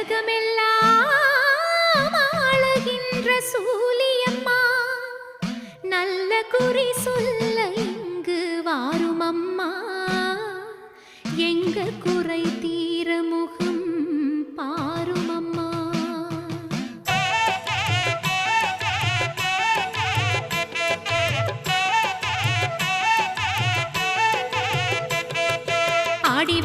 உலகமெல்லாம் ஆளுகின்ற சூலியம்மா நல்ல குறி சொல்ல இங்கு வாரும் அம்மா எங்க குறை தீர முகம் பாரும் அம்மா ஆடி